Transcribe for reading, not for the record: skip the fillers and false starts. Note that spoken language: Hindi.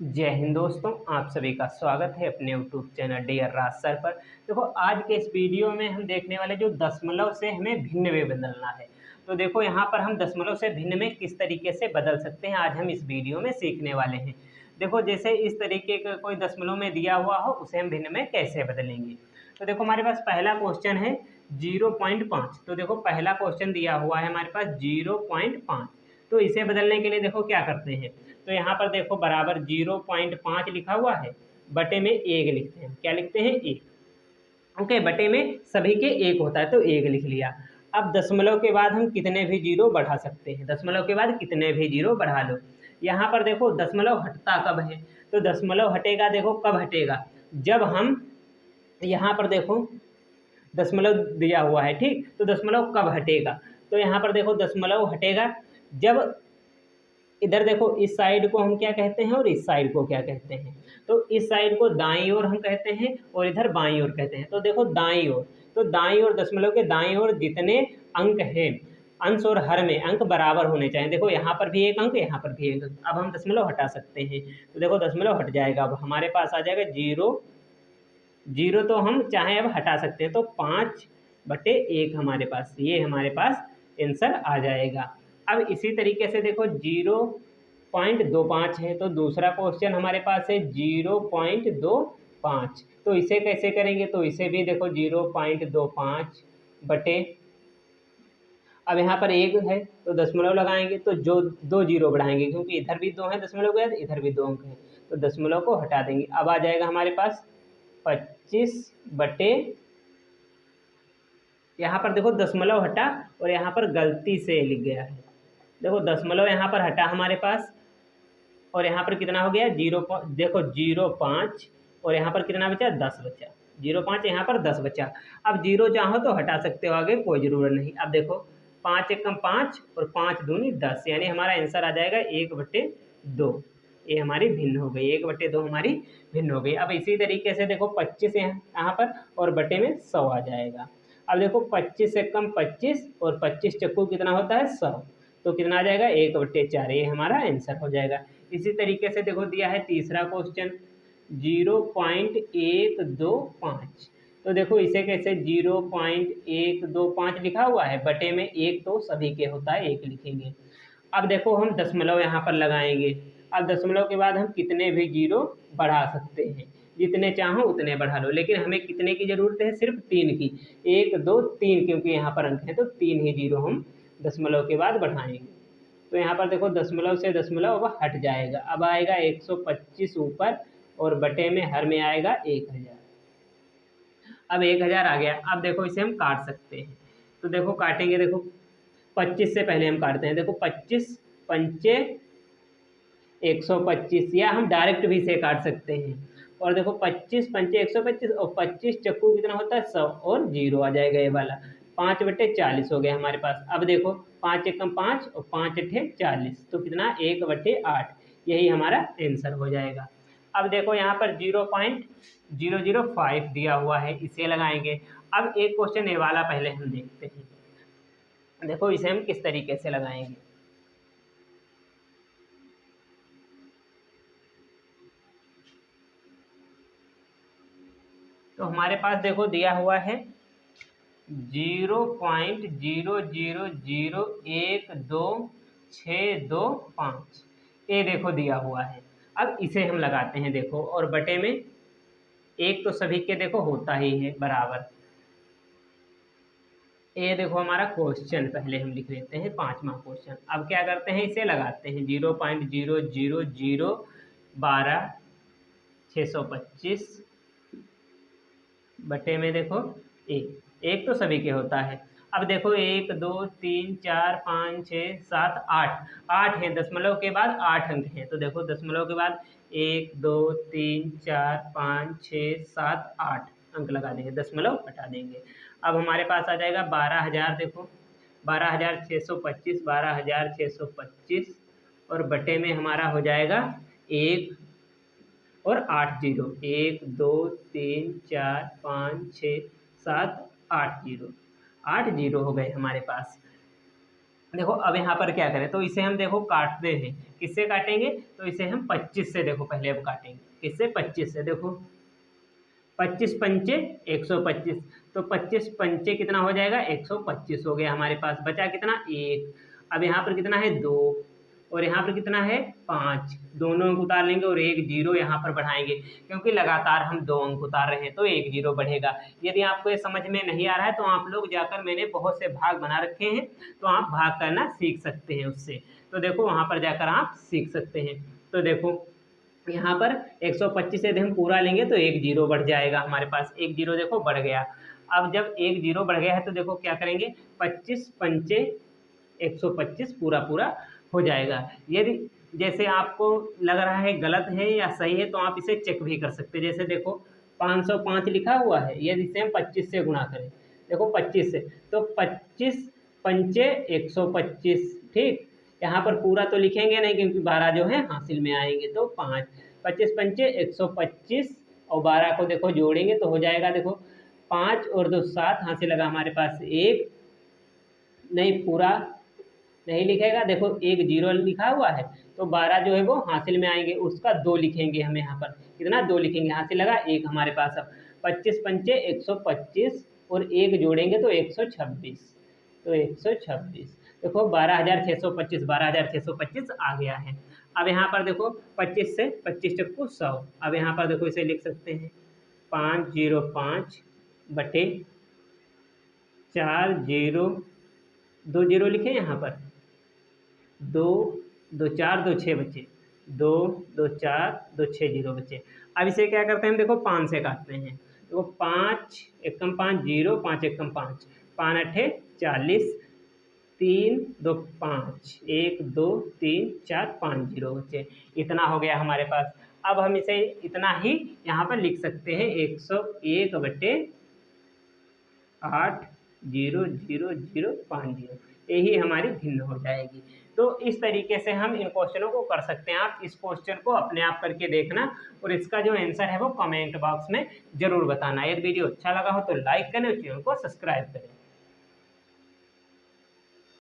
जय हिंद दोस्तों, आप सभी का स्वागत है अपने यूट्यूब चैनल डियर राज सर पर। देखो, आज के इस वीडियो में हम देखने वाले जो दशमलव से हमें भिन्न में बदलना है। तो देखो, यहाँ पर हम दशमलव से भिन्न में किस तरीके से बदल सकते हैं, आज हम इस वीडियो में सीखने वाले हैं। देखो, जैसे इस तरीके का कोई दशमलव में दिया हुआ हो, उसे हम भिन्न में कैसे बदलेंगे। तो देखो, हमारे पास पहला क्वेश्चन है 0.5। तो देखो, पहला क्वेश्चन दिया हुआ है हमारे पास 0.5। तो इसे बदलने के लिए देखो क्या करते हैं। तो यहाँ पर देखो बराबर 0.5 लिखा हुआ है, बटे में 1 लिखते हैं। क्या लिखते हैं? 1। ओके, बटे में सभी के 1 होता है तो 1 लिख लिया। अब दशमलव के बाद हम कितने भी जीरो बढ़ा सकते हैं, दशमलव के बाद कितने भी जीरो बढ़ा लो। यहाँ पर देखो दशमलव हटता कब है, तो दशमलव हटेगा, देखो कब हटेगा, जब हम यहाँ पर देखो दशमलव दिया हुआ है, ठीक। तो दशमलव कब हटेगा, तो यहाँ पर देखो दशमलव हटेगा जब इधर देखो इस साइड को हम क्या कहते हैं और इस साइड को क्या कहते हैं। तो इस साइड को दाईं ओर हम कहते हैं और इधर बाईं ओर कहते हैं। तो देखो दाईं ओर, तो दाईं ओर दशमलव के दाईं ओर जितने अंक हैं, अंश और हर में अंक बराबर होने चाहिए। देखो यहाँ पर भी एक अंक, यहाँ पर भी एक अंक। अब हम दशमलव हटा सकते हैं, तो देखो दशमलव हट जाएगा। अब हमारे पास आ जाएगा जीरो। जीरो तो हम चाहे अब हटा सकते हैं, तो 5/1 हमारे पास, ये हमारे पास आंसर आ जाएगा। अब इसी तरीके से देखो 0.25 है, तो दूसरा क्वेश्चन हमारे पास है 0.25। तो इसे कैसे करेंगे, तो इसे भी देखो 0.25 बटे, अब यहाँ पर 1 है तो दशमलव लगाएंगे, तो जो 2 जीरो बढ़ाएंगे, क्योंकि इधर भी 2 है दशमलव के बाद, इधर भी 2 अंक है, तो दशमलव को हटा देंगे। अब आ जाएगा हमारे पास 25 बटे, यहाँ पर देखो दशमलव हटा और यहाँ पर गलती से लिख गया है। देखो दशमलव यहाँ पर हटा हमारे पास, और यहाँ पर कितना हो गया देखो 0.5, और यहाँ पर कितना बचा, 10 बचा। 0.5 यहाँ पर 10 बचा। अब जीरो चाहो तो हटा सकते हो, आगे कोई ज़रूरत नहीं। अब देखो 5 एकम 5 और 5 दूनी 10, यानी हमारा आंसर आ जाएगा 1/2। ये हमारी भिन्न हो गई, 1/2 हमारी भिन्न हो गई। अब इसी तरीके से देखो 25 यहाँ पर और बटे में 100 आ जाएगा। अब देखो 25 एकम 25 और 25 चक्कू कितना होता है, 100। तो कितना आ जाएगा, 1/4, ये हमारा आंसर हो जाएगा। इसी तरीके से देखो दिया है तीसरा क्वेश्चन 0.125। तो देखो इसे कैसे, 0.125 लिखा हुआ है, बटे में 1 तो सभी के होता है, 1 लिखेंगे। अब देखो हम दशमलव यहाँ पर लगाएंगे। अब दशमलव के बाद हम कितने भी जीरो बढ़ा सकते हैं, जितने चाहो उतने बढ़ा लो, लेकिन हमें कितने की ज़रूरत है, सिर्फ 3 की। 1 2 3, क्योंकि यहाँ पर अंक है तो 3 ही जीरो हम दशमलव के बाद बढ़ाएंगे। तो यहाँ पर देखो दशमलव से दशमलव अब हट जाएगा, अब आएगा 125 ऊपर और बटे में हर में आएगा 1000। अब 1000 आ गया। अब देखो इसे हम काट सकते हैं, तो देखो काटेंगे। देखो 25 से पहले हम काटते हैं। देखो 25 पंचे 125, या हम डायरेक्ट भी इसे काट सकते हैं। और देखो 25 पंचे 125 और 25 चक्कू कितना होता है, 100, और जीरो आ जाएगा ये वाला। 5/40 हो गया हमारे पास। अब देखो 5 एकम 5 और 5 अठे 40, तो कितना, 1/8। यही हमारा आंसर हो जाएगा। अब देखो यहाँ पर 0.005 दिया हुआ है, इसे लगाएंगे। अब एक क्वेश्चन ये वाला पहले हम देखते हैं। देखो इसे हम किस तरीके से लगाएंगे। तो हमारे पास देखो दिया हुआ है 0.0001262 ये देखो दिया हुआ है। अब इसे हम लगाते हैं देखो, और बटे में 1 तो सभी के देखो होता ही है बराबर। ये देखो हमारा क्वेश्चन पहले हम लिख लेते हैं, 5वां क्वेश्चन। अब क्या करते हैं, इसे लगाते हैं 0.00012 बटे में देखो 1। 1 तो सभी के होता है। अब देखो 1 2 3 4 5 6 7 8, 8 है, दशमलव के बाद 8 अंक हैं। तो देखो दशमलव के बाद 1 2 3 4 5 6 7 8 अंक लगा देंगे, दशमलव हटा देंगे। अब हमारे पास आ जाएगा 12,000। देखो 12,625, 12,625 और बटे में हमारा हो जाएगा 1 और 8 जीरो, 1 2 3 4 5 6 7 8 जीरो, 8 जीरो हो गए हमारे पास। देखो अब यहाँ पर क्या करें, तो इसे हम देखो काटते हैं, किससे काटेंगे, तो इसे हम 25 से देखो पहले अब काटेंगे, किससे, 25 से। देखो 25 पंचे 125, तो 25 पंचे कितना हो जाएगा, 125 हो गया हमारे पास, बचा कितना, एक। अब यहाँ पर कितना है, दो, और यहाँ पर कितना है, 5, दोनों अंक उतार लेंगे और एक जीरो यहाँ पर बढ़ाएंगे, क्योंकि लगातार हम दो अंक उतार रहे हैं तो एक जीरो बढ़ेगा। यदि आपको ये समझ में नहीं आ रहा है तो आप लोग जाकर, मैंने बहुत से भाग बना रखे हैं, तो आप भाग करना सीख सकते हैं उससे। तो देखो वहाँ पर जाकर आप सीख सकते हैं। तो देखो यहाँ पर 125 यदि हम पूरा लेंगे तो एक जीरो बढ़ जाएगा हमारे पास, एक जीरो देखो बढ़ गया। अब जब एक जीरो बढ़ गया है तो देखो क्या करेंगे, 25 पंचे 125 पूरा पूरा हो जाएगा। यदि जैसे आपको लग रहा है गलत है या सही है तो आप इसे चेक भी कर सकते हैं। जैसे देखो 505 लिखा हुआ है, यदि इसे हम 25 से गुणा करें, देखो 25 से, तो 25 पंचे 125, ठीक। यहाँ पर पूरा तो लिखेंगे नहीं क्योंकि 12 जो है हासिल में आएंगे, तो 5, 25 पंचे 125 और 12 को देखो जोड़ेंगे तो हो जाएगा, देखो 5 और 2 7, हासिल लगा हमारे पास एक, नहीं पूरा नहीं लिखेगा, देखो एक जीरो लिखा हुआ है, तो 12 जो है वो हासिल में आएंगे, उसका दो लिखेंगे हम यहाँ पर, कितना, दो लिखेंगे, हासिल लगा एक हमारे पास। अब 25 पंचे 125 और एक जोड़ेंगे तो 126, तो 126, देखो 12,625, 12,625 आ गया है। अब यहाँ पर देखो 25 से 25 चक्कू 100, अब यहाँ पर देखो इसे लिख सकते हैं 505 बटे 4 जीरो, दो जीरो लिखे यहाँ पर, दो, दो चार, दो छः बचे, दो, दो चार, दो छः जीरो बचे। अब इसे क्या करते हैं हम, देखो 5 से काटते हैं, देखो 5 एकम 5 जीरो, 5 एकम 5, 5 अठे 40, 3 2 5, 1 2 3 4 5 जीरो बचे, इतना हो गया हमारे पास। अब हम इसे इतना ही यहाँ पर लिख सकते हैं, 101 बटे 8 जीरो जीरो जीरो 5 जीरो, यही हमारी भिन्न हो जाएगी। तो इस तरीके से हम इन क्वेश्चनों को कर सकते हैं। आप इस क्वेश्चन को अपने आप करके देखना और इसका जो आंसर है वो कमेंट बॉक्स में जरूर बताना। यदि वीडियो अच्छा लगा हो तो लाइक करें और चैनल को सब्सक्राइब करें।